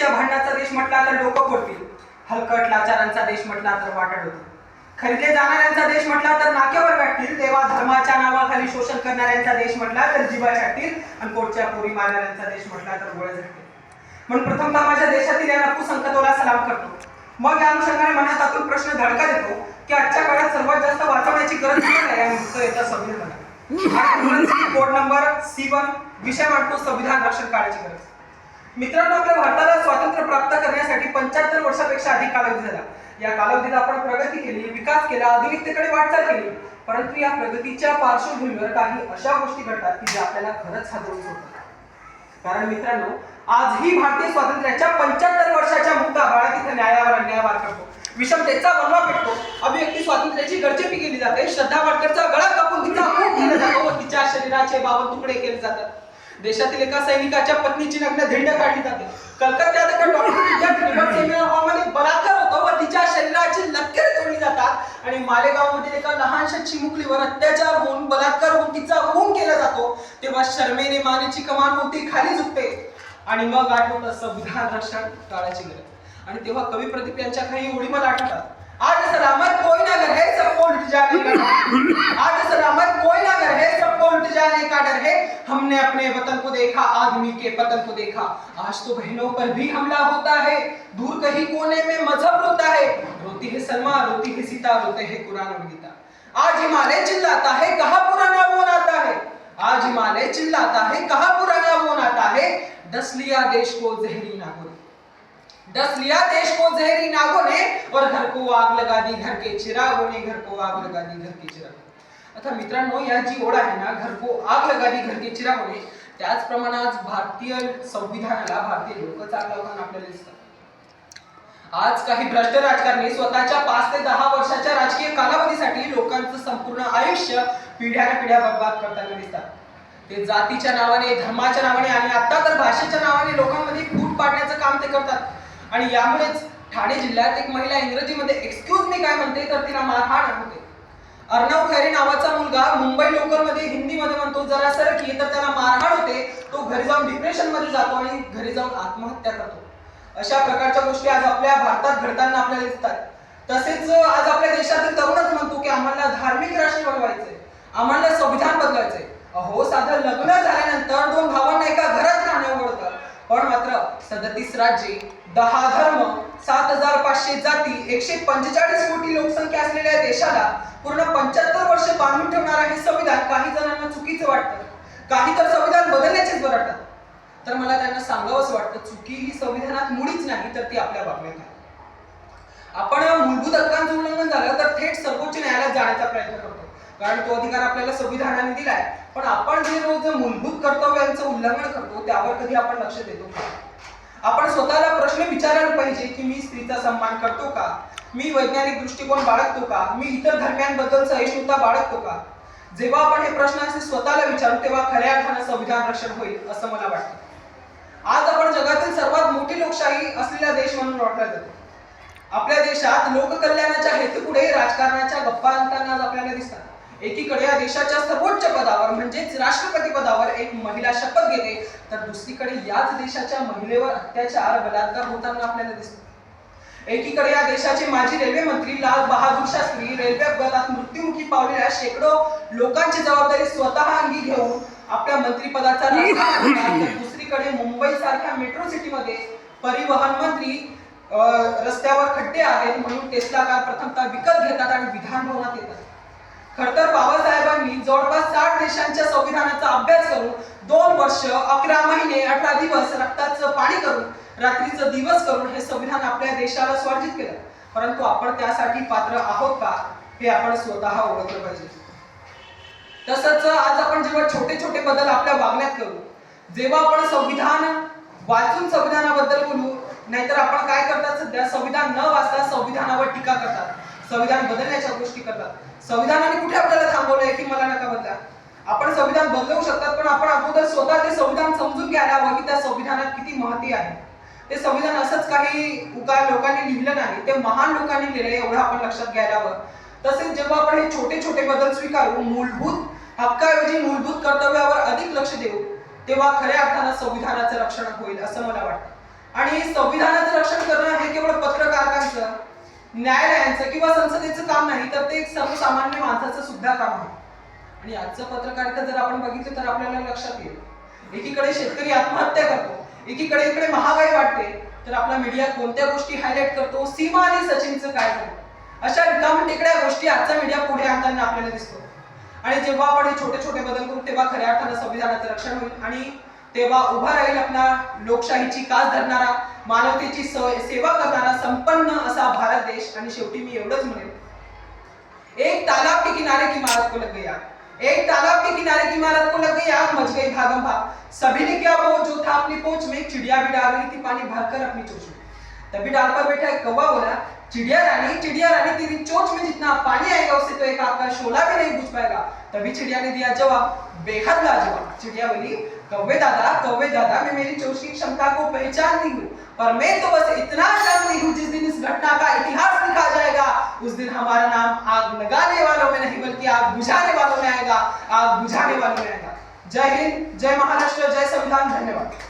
पैशाच्या भांडणाचा देश म्हटला तर डोकं फोडतील, हलकट लाचारांचा देश म्हटला तर वाटत होतील, खरेदे जाणाऱ्यांचा देश म्हटला तर नाक्यावर गाठतील, देवा धर्माच्या नावाखाली शोषण करणाऱ्यांचा देश म्हटला तर जिभा छाटतील आणि कोटच्या पोरी मारणाऱ्यांचा देश म्हटला तर गोळे झटतील. म्हणून प्रथमतः माझ्या देशातील या नक्कू संकटोला सलाम करतो. मग या अनुषंगाने मनात आतून प्रश्न धडका देतो की आजच्या काळात सर्वात जास्त वाचवण्याची गरज काय आहे. उत्तर येतं संविधान. कोड नंबर C1 विषय मांडतो संविधान रक्षण काळाची गरज. मित्रांनो, आपल्या भारताला स्वातंत्र्य प्राप्त करण्यासाठी 75 वर्षापेक्षा अधिक कालावधी झाला. या कालावधीत आपण प्रगती केली, विकास केला, आधुनिकतेकडे वाटचाल केली. परंतु या प्रगतीच्या पार्श्वभूमीवर काही अशा गोष्टी घडतात की ज्या आपल्याला खरंच हादरवून सोडतात. कारण मित्रांनो, आजही भारतीय स्वातंत्र्याच्या 75 वर्षाच्या मुक्ता बाळा तिथे न्यायावर अन्यायावर करतो, विषमतेचा वनवा पेटतो, अभिव्यक्ती स्वातंत्र्याची गरजेपी केली जाते, श्रद्धा वाडकरचा गळा कापून तिचा खून केला जातो व तिच्या शरीराचे 52 तुकडे केले जातात. देशातील एका सैनिकाच्या पत्नीची नग्न धिंड काढली जाते. कलकत्त्यात एका डॉक्टर बलात्कार होतो व तिच्या शरीराची लक्केर तोडली जातात आणि मालेगाव मध्ये एका लहानशा चिमुकलीवर अत्याचार होऊन बलात्कार होऊन तिचा खून केला जातो. तेव्हा शर्मेने मानेची कमान होती खाली झुकते आणि मग आठवतं संविधान रक्षण काळाची गरज. आणि तेव्हा कवी प्रदीप यांच्या काही ओळी मला आठवतात. आज सलामत कोई ना घर है सबको उल्ट जाने का डर, आज सलामत कोई ना घर है सबको उल्ट जाने का डर है, हमने अपने वतन को देखा आदमी के पतन को देखा, आज तो बहनों पर भी हमला होता है, दूर कहीं कोने में मजहब रोता है, रोती है सलमा रोती है सीता रोते है कुरान और गीता, आज हिमालय चिल्लाता है कहाँ पुराना वो नाता है, आज हिमालय चिल्लाता है कहाँ पुराना वो नाता है, डस लिया देश को जहरी नागों ने, डस लिया देश को जहरी नागों ने और घर को आग लगा दी घर के चिरागों ने, घर को आग लगा दी घर के चिरागों. आता मित्रांनो, या जी ओढ आहे ना, घर को आग लगा दी घर के चिरागों ने, त्याचप्रमाणे आज भारतीय संविधानाला भारतीय लोकच आग लावताना आपल्याला दिसतात. आज काही भ्रष्ट राजकारणी स्वतःच्या 5 ते 10 वर्षाच्या राजकीय कालावधीसाठी लोकांचं संपूर्ण आयुष्य पिढ्यानपिढ्या बर्बाद करताना दिसतात. ते जातीच्या नावाने, धर्माच्या नावाने आणि आता तर भाषेच्या नावाने लोकांमध्ये फूट पाडण्याचं काम ते करतात. आणि यामुळेच ठाणे जिल्ह्यात एक महिला इंग्रजीमध्ये एक्सक्यूज मी काय म्हणते तर तिला मारहाण होते. अर्णव खैरे नावाचा मुलगा मुंबई लोकल मध्ये हिंदीमध्ये म्हणतो जरा सरकी, तर त्याला मारहाण होते. तो घरी जाऊन डिप्रेशन मध्ये जातो आणि घरी जाऊन आत्महत्या करतो. अशा प्रकारच्या गोष्टी आज आपल्या भारतात घडताना आपल्याला दिसतात. तसेच आज आपल्या देशातील तरुणच म्हणतो की आम्हाला धार्मिक राष्ट्र बनवायचंय, आम्हाला संविधान बदलायचंय. अहो, साधं लग्न झाल्यानंतर 2 भावांना एका घरात राहणं आवडतं, पण मात्र 37 राज्ये, 10 धर्म, 7500 जाती, 145 कोटी लोकसंख्या असलेल्या देशाला पूर्ण 75 वर्ष बांधून ठेवणारा हे संविधान काही जणांना चुकीचं वाटतं, काही तर संविधान बदलण्याचेच बरं वाटतं. तर मला त्यांना सांगावंच वाटतं, चुकी ही संविधानात मुळीच नाही, तर ती आपल्या वागण्यात आहे. आपण मूलभूत हक्कांचं उल्लंघन झालं तर थेट सर्वोच्च न्यायालयात जाण्याचा प्रयत्न करतो, कारण तो अधिकार आपल्याला संविधानाने दिलाय. पण आपण जे रोज मूलभूत कर्तव्यांचं उल्लंघन करतो त्यावर कधी आपण लक्ष देतो का? आपण स्वतःला प्रश्न विचारायला पाहिजे की मी स्त्रीचा सन्मान करतो का, मी वैज्ञानिक दृष्टिकोन बाळगतो का, मी इतर धर्मांबद्दल सहिष्णुता बाळगतो का? जेव्हा आपण हे प्रश्न असे स्वतःला विचारू तेव्हा खऱ्या अर्थानं संविधान रक्षण होईल असं मला वाटतं. आज आपण जगातील सर्वात मोठी लोकशाही असलेला देश म्हणून ओळखला जातो. आपल्या देशात लोककल्याणाच्या हेतूपुढे राजकारणाच्या गप्पा रंगताना आपल्याला दिसतात. एकीकडे या देशाच्या सर्वोच्च पदावर म्हणजेच राष्ट्रपती पदावर एक महिला शपथ घेते, तर दुसरीकडे याच देशाच्या महिलेवर अत्याचार बलात्कार होताना आपल्याला दिसतो. एकीकडे या देशाचे माजी रेल्वे मंत्री लाल बहादूर शास्त्री रेल्वे अपघातात मृत्युमुखी पावलेल्या शेकडो लोकांची जबाबदारी स्वतः अंगी घेऊन आपल्या मंत्रिपदाचा राजीनामा देतात. दुसरीकडे मुंबई सारख्या मेट्रो सिटीमध्ये परिवहन मंत्री रस्त्यावर खड्डे आहेत म्हणून टेस्ला कार प्रथमतः विकत घेतात आणि विधान भवनात येतात. खरतर बाबासाहेबांनी जवळपास 60 देशांच्या संविधानाचा अभ्यास करून 2 वर्ष 11 महिने 18 दिवस रक्ताचं पाणी करून रात्रीचं दिवस करून हे संविधान आपल्या देशाला स्वार्जित केलं. परंतु आपण त्यासाठी पात्र आहोत का हे आपण स्वतः ओळखलं पाहिजे. तसंच आज आपण जेव्हा छोटे छोटे बदल आपल्या वागण्यात करू, जेव्हा आपण संविधान वाचून संविधानाबद्दल बोलू, नाहीतर आपण काय करतात सध्या संविधान न वाचता संविधानावर टीका करतात, संविधान बदलण्याच्या गोष्टी करतात. संविधानाने कुठे आपल्याला थांबवलंय की मला नका बदला? आपण संविधान बदलवू शकतात, पण आपण अगोदर स्वतः ते संविधान समजून घ्यायला हवं की त्या संविधानात किती महती आहे. ते संविधान असंच काही लोकांनी लिहिलं नाही, ते महान लोकांनी लिहिलंय एवढं आपण लक्षात घ्यायला हवं. तसेच जेव्हा आपण हे छोटे छोटे बदल स्वीकारू, मूलभूत हक्काऐवजी मूलभूत कर्तव्यावर अधिक लक्ष देऊ, तेव्हा खऱ्या अर्थानं संविधानाचं रक्षण होईल असं मला वाटतं. आणि संविधानाचं रक्षण करणं हे केवळ पत्रकारांचं, न्यायालयांचं किंवा संसदेचं काम नाही, तर ते एक सर्वसामान्य माणसाचं सुद्धा काम आहे. आणि आजचं पत्रकारिता जर आपण बघितलं तर आपल्याला लक्षात येईल, एकीकडे शेतकरी आत्महत्या करतो, एकीकडे इकडे महागाई वाढते, तर आपला मीडिया कोणत्या गोष्टी हायलाइट करतो, सीमा आणि सचिनचं काय झालं, अशा रिकामटेकड्या गोष्टी आजचा मीडिया पुढे आणताना आपल्याला दिसतो. आणि जेव्हा आपण हे छोटे छोटे बदल करू तेव्हा खऱ्या अर्थानं संविधानाचं रक्षण होईल आणि तेव्हा उभा राहील आपला लोकशाहीची कास धरणारा, मानवतेची सेवा करणारा संपन्न असा भारत देश. आणि शेवटी मी एवढंच म्हणेन, एक तालाब के किनारे की इमारत को लग गई आग, एक तालाब के किनारे की इमारत को लग गई आग, मच गई भागम भाग, सभी ने क्या वो जो था अपनी पोंछ में, चिड़िया भी डाल रही थी पानी भरकर अपनी चोंच में. तभी डाल पर बैठा एक कौवा बोला, चिड़िया रानी तेरी चोंच में जितना पानी आएगा उससे तो एक आग का शोला भी नहीं बुझ पाएगा. तभी चिड़िया ने दिया जवाब, बेहद लाजवाब. चिड़िया बोली, कौवे दादा मैं मेरी चोंच की क्षमता को पहचानती हूँ, पर मैं तो बस इतना जानती हूँ जिस दिन इस घटना का इतिहास लिखा जाएगा उस दिन हमारा नाम आग लगाने वालों में नहीं बल्कि आग बुझाने वालों में आएगा, आग बुझाने वालों में आएगा. जय हिंद, जय महाराष्ट्र, जय संविधान. धन्यवाद.